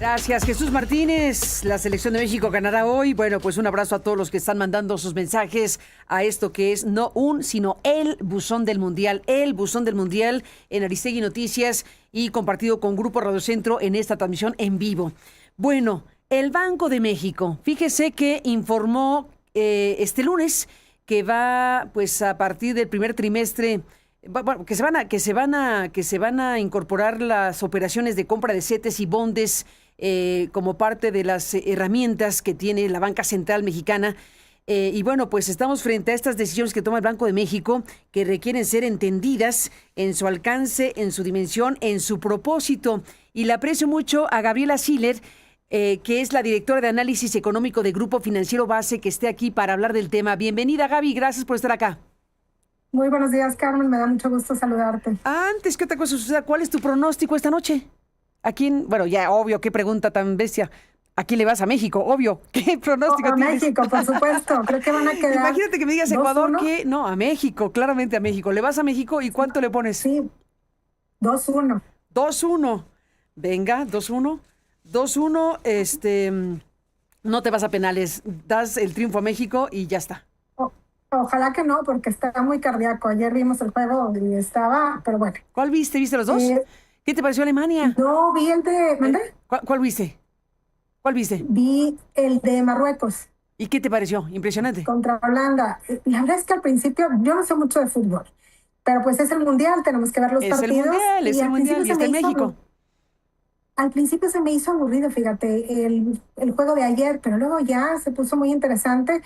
Gracias, Jesús Martínez. La selección de México ganará hoy. Bueno, pues un abrazo a todos los que están mandando sus mensajes a esto que es no un, sino el buzón del Mundial. El buzón del Mundial en Aristegui Noticias y compartido con Grupo Radio Centro en esta transmisión en vivo. Bueno, el Banco de México, fíjese que informó este lunes que va, pues a partir del primer trimestre, bueno, que se van a incorporar las operaciones de compra de CETES y bondes como parte de las herramientas que tiene la banca central mexicana. Y bueno, pues estamos frente a estas decisiones que toma el Banco de México, que requieren ser entendidas en su alcance, en su dimensión, en su propósito. Y le aprecio mucho a Gabriela Siller, que es la directora de análisis económico de Grupo Financiero Base, que esté aquí para hablar del tema. Bienvenida, Gaby, gracias por estar acá. Muy buenos días, Carmen, me da mucho gusto saludarte. Antes que otra cosa suceda, ¿cuál es tu pronóstico esta noche? ¿A quién? Bueno, ya, obvio, qué pregunta tan bestia. ¿A quién le vas? A México, obvio. ¿Qué pronóstico tienes? A México, por supuesto. Creo que van a quedar. Imagínate que me digas Ecuador, 2-1. que no, a México, claramente a México. ¿Le vas a México y cuánto le pones? Sí, 2-1. 2-1. Venga, 2-1. 2-1, no te vas a penales. Das el triunfo a México y ya está. Ojalá que no, porque está muy cardíaco. Ayer vimos el juego y estaba, pero bueno. ¿Cuál viste? ¿Viste los dos? ¿Qué te pareció Alemania? No, vi el de... ¿Mandé? ¿Cuál viste? ¿Cuál viste? Vi el de Marruecos. ¿Y qué te pareció? Impresionante. Contra Holanda. La verdad es que al principio, yo no sé mucho de fútbol, pero pues es el Mundial, tenemos que ver los partidos. Es el Mundial y está en México. Al principio se me hizo aburrido, fíjate, el juego de ayer, pero luego ya se puso muy interesante.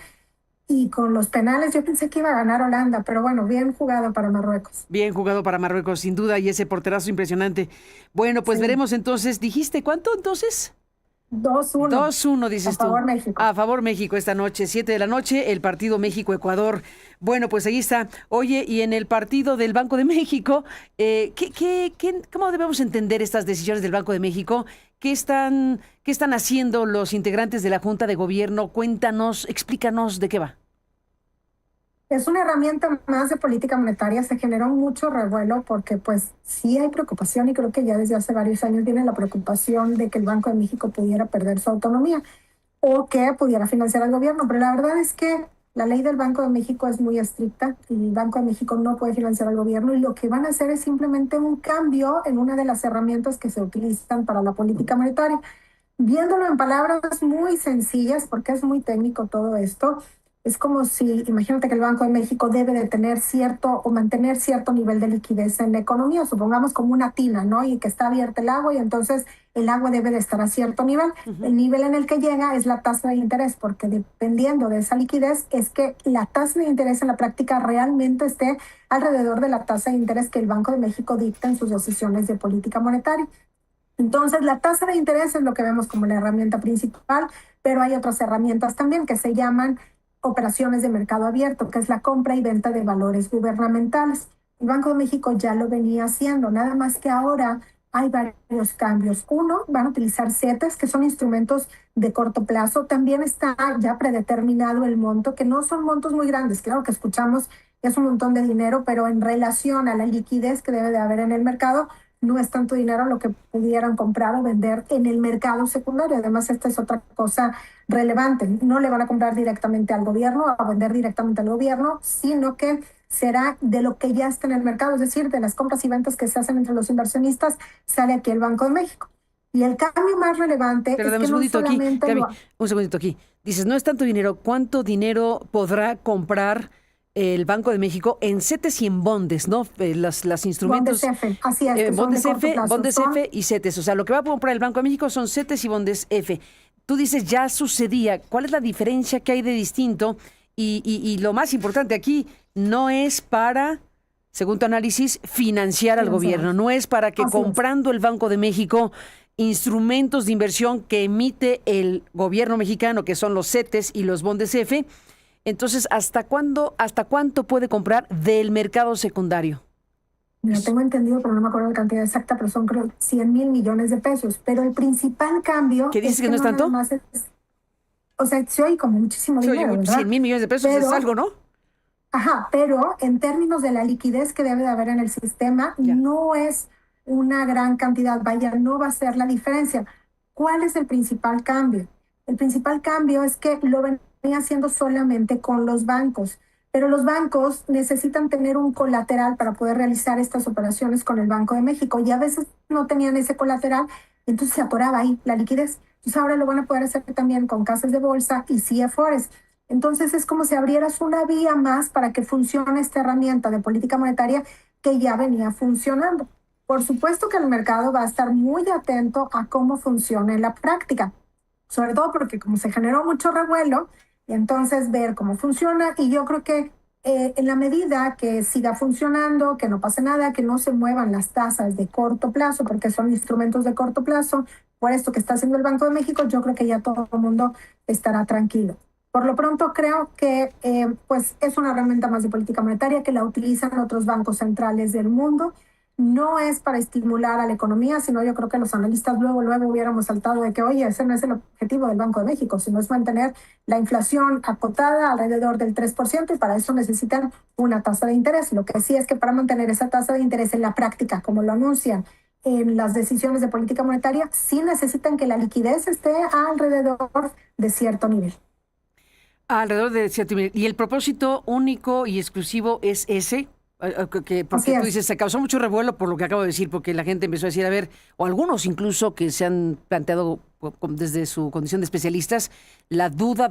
Y con los penales yo pensé que iba a ganar Holanda, pero bueno, bien jugado para Marruecos. Bien jugado para Marruecos, sin duda, y ese porterazo impresionante. Bueno, pues sí. Veremos entonces. ¿Dijiste cuánto entonces? 2-1. 2-1, dices tú. A favor México. A favor México esta noche, 7 de la noche, el partido México-Ecuador. Bueno, pues ahí está. Oye, y en el partido del Banco de México, ¿cómo debemos entender estas decisiones del Banco de México? ¿Qué están haciendo los integrantes de la Junta de Gobierno? Cuéntanos, explícanos de qué va. Es una herramienta más de política monetaria. Se generó mucho revuelo porque pues sí hay preocupación y creo que ya desde hace varios años viene la preocupación de que el Banco de México pudiera perder su autonomía o que pudiera financiar al gobierno. Pero la verdad es que la ley del Banco de México es muy estricta y el Banco de México no puede financiar al gobierno y lo que van a hacer es simplemente un cambio en una de las herramientas que se utilizan para la política monetaria. Viéndolo en palabras muy sencillas, porque es muy técnico todo esto, es como si, imagínate que el Banco de México debe de tener cierto o mantener cierto nivel de liquidez en la economía, supongamos como una tina, ¿no? Y que está abierta el agua y entonces el agua debe de estar a cierto nivel. El nivel en el que llega es la tasa de interés, porque dependiendo de esa liquidez es que la tasa de interés en la práctica realmente esté alrededor de la tasa de interés que el Banco de México dicta en sus decisiones de política monetaria. Entonces, la tasa de interés es lo que vemos como la herramienta principal, pero hay otras herramientas también que se llaman operaciones de mercado abierto, que es la compra y venta de valores gubernamentales. El Banco de México ya lo venía haciendo, nada más que ahora hay varios cambios. Uno, van a utilizar CETES, que son instrumentos de corto plazo. También está ya predeterminado el monto, que no son montos muy grandes. Claro que escuchamos que es un montón de dinero, pero en relación a la liquidez que debe de haber en el mercado, no es tanto dinero lo que pudieran comprar o vender en el mercado secundario. Además, esta es otra cosa relevante. No le van a comprar directamente al gobierno, a vender directamente al gobierno, sino que será de lo que ya está en el mercado, es decir, de las compras y ventas que se hacen entre los inversionistas, sale aquí el Banco de México. Y el cambio más relevante pero es que no solamente... Gaby, un segundito aquí. Dices, no es tanto dinero. ¿Cuánto dinero podrá comprar el Banco de México en CETES y en bondes, ¿no? Los instrumentos. Bondes F, así es. Bondes F y CETES. O sea, lo que va a comprar el Banco de México son CETES y bondes F. Tú dices, ya sucedía. ¿Cuál es la diferencia que hay de distinto? Y lo más importante aquí, no es para, según tu análisis, financiar al gobierno. No es para que comprando el Banco de México instrumentos de inversión que emite el gobierno mexicano, que son los CETES y los bondes F. Entonces, ¿hasta cuánto puede comprar del mercado secundario? No tengo entendido, pero no me acuerdo la cantidad exacta, pero son creo 100,000 millones de pesos. Pero el principal cambio... ¿Qué dices que no es tanto? O sea, se oye como muchísimo dinero, ¿verdad? 100,000 millones de pesos es algo, ¿no? Ajá, pero en términos de la liquidez que debe de haber en el sistema, no es una gran cantidad. Vaya, no va a ser la diferencia. ¿Cuál es el principal cambio? El principal cambio es que lo venía haciendo solamente con los bancos, pero los bancos necesitan tener un colateral para poder realizar estas operaciones con el Banco de México y a veces no tenían ese colateral, entonces se atoraba ahí la liquidez. Entonces ahora lo van a poder hacer también con casas de bolsa y CFOs. Entonces es como si abrieras una vía más para que funcione esta herramienta de política monetaria que ya venía funcionando. Por supuesto que el mercado va a estar muy atento a cómo funciona en la práctica, sobre todo porque como se generó mucho revuelo, entonces ver cómo funciona y yo creo que en la medida que siga funcionando, que no pase nada, que no se muevan las tasas de corto plazo, porque son instrumentos de corto plazo, por esto que está haciendo el Banco de México, yo creo que ya todo el mundo estará tranquilo. Por lo pronto creo que pues es una herramienta más de política monetaria que la utilizan otros bancos centrales del mundo. No es para estimular a la economía, sino yo creo que los analistas luego hubiéramos saltado de que, oye, ese no es el objetivo del Banco de México, sino es mantener la inflación acotada alrededor del 3% y para eso necesitan una tasa de interés. Lo que sí es que para mantener esa tasa de interés en la práctica, como lo anuncian en las decisiones de política monetaria, sí necesitan que la liquidez esté alrededor de cierto nivel. Alrededor de cierto nivel. ¿Y el propósito único y exclusivo es ese? Porque tú dices, se causó mucho revuelo por lo que acabo de decir, porque la gente empezó a decir, a ver, o algunos incluso que se han planteado desde su condición de especialistas, la duda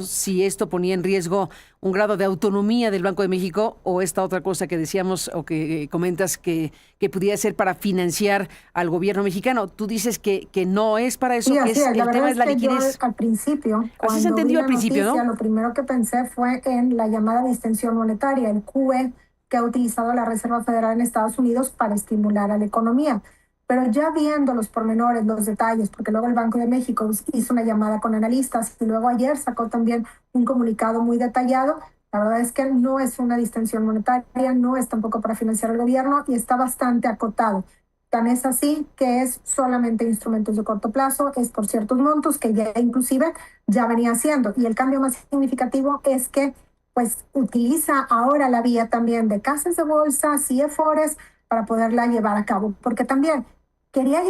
si esto ponía en riesgo un grado de autonomía del Banco de México o esta otra cosa que decíamos o que comentas que pudiera ser para financiar al gobierno mexicano. Tú dices que no es para eso, que es el tema es la liquidez. Yo, al principio, así se entendió al principio, noticia, ¿no? Lo primero que pensé fue en la llamada distensión monetaria, el QE, que ha utilizado la Reserva Federal en Estados Unidos para estimular a la economía. Pero ya viendo los pormenores, los detalles, porque luego el Banco de México hizo una llamada con analistas y luego ayer sacó también un comunicado muy detallado, la verdad es que no es una distensión monetaria, no es tampoco para financiar al gobierno y está bastante acotado. Tan es así que es solamente instrumentos de corto plazo, es por ciertos montos que ya inclusive ya venía haciendo. Y el cambio más significativo es que pues utiliza ahora la vía también de casas de bolsa, CFOs, para poderla llevar a cabo. Porque también quería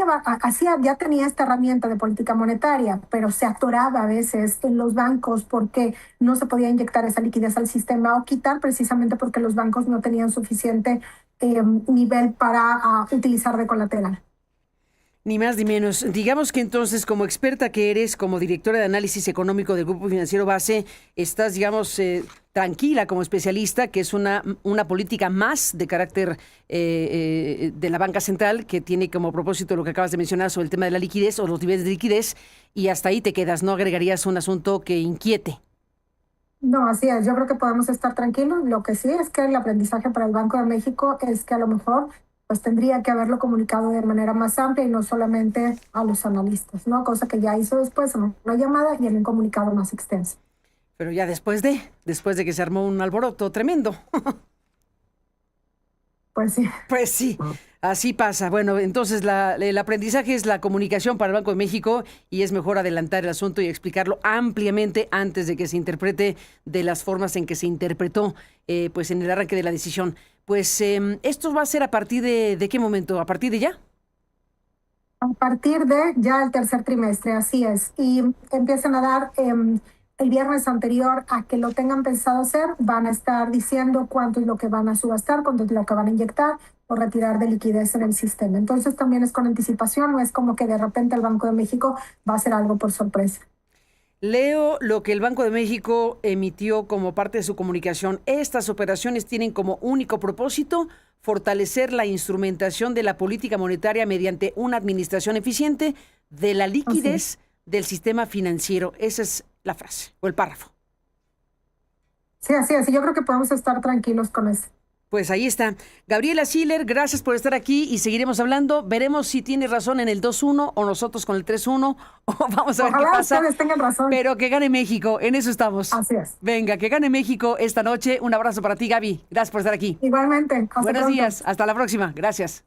ya tenía esta herramienta de política monetaria, pero se atoraba a veces en los bancos porque no se podía inyectar esa liquidez al sistema o quitar precisamente porque los bancos no tenían suficiente nivel para utilizar de colateral. Ni más ni menos. Digamos que entonces, como experta que eres, como directora de análisis económico del Grupo Financiero Base, estás, digamos, tranquila como especialista, que es una política más de carácter de la banca central, que tiene como propósito lo que acabas de mencionar sobre el tema de la liquidez o los niveles de liquidez, y hasta ahí te quedas, ¿no agregarías un asunto que inquiete? No, así es. Yo creo que podemos estar tranquilos. Lo que sí es que el aprendizaje para el Banco de México es que a lo mejor pues tendría que haberlo comunicado de manera más amplia y no solamente a los analistas, ¿no? Cosa que ya hizo después en una llamada y en un comunicado más extenso. Pero ya después de que se armó un alboroto tremendo. Pues sí. Pues sí, así pasa. Bueno, entonces el aprendizaje es la comunicación para el Banco de México y es mejor adelantar el asunto y explicarlo ampliamente antes de que se interprete de las formas en que se interpretó pues en el arranque de la decisión. Pues esto va a ser a partir de ¿qué momento? ¿A partir de ya? A partir de ya el tercer trimestre, así es. Y empiezan a dar el viernes anterior a que lo tengan pensado hacer, van a estar diciendo cuánto es lo que van a subastar, cuánto es lo que van a inyectar o retirar de liquidez en el sistema. Entonces también es con anticipación, no es como que de repente el Banco de México va a hacer algo por sorpresa. Leo lo que el Banco de México emitió como parte de su comunicación. Estas operaciones tienen como único propósito fortalecer la instrumentación de la política monetaria mediante una administración eficiente de la liquidez del sistema financiero. Esa es la frase o el párrafo. Sí, así es. Yo creo que podemos estar tranquilos con eso. Pues ahí está. Gabriela Siller, gracias por estar aquí y seguiremos hablando. Veremos si tienes razón en el 2-1 o nosotros con el 3-1 o vamos a ver qué pasa. Ustedes tengan razón. Pero que gane México, en eso estamos. Así es. Venga, que gane México esta noche. Un abrazo para ti, Gaby. Gracias por estar aquí. Igualmente. Buenos días. Hasta la próxima. Gracias.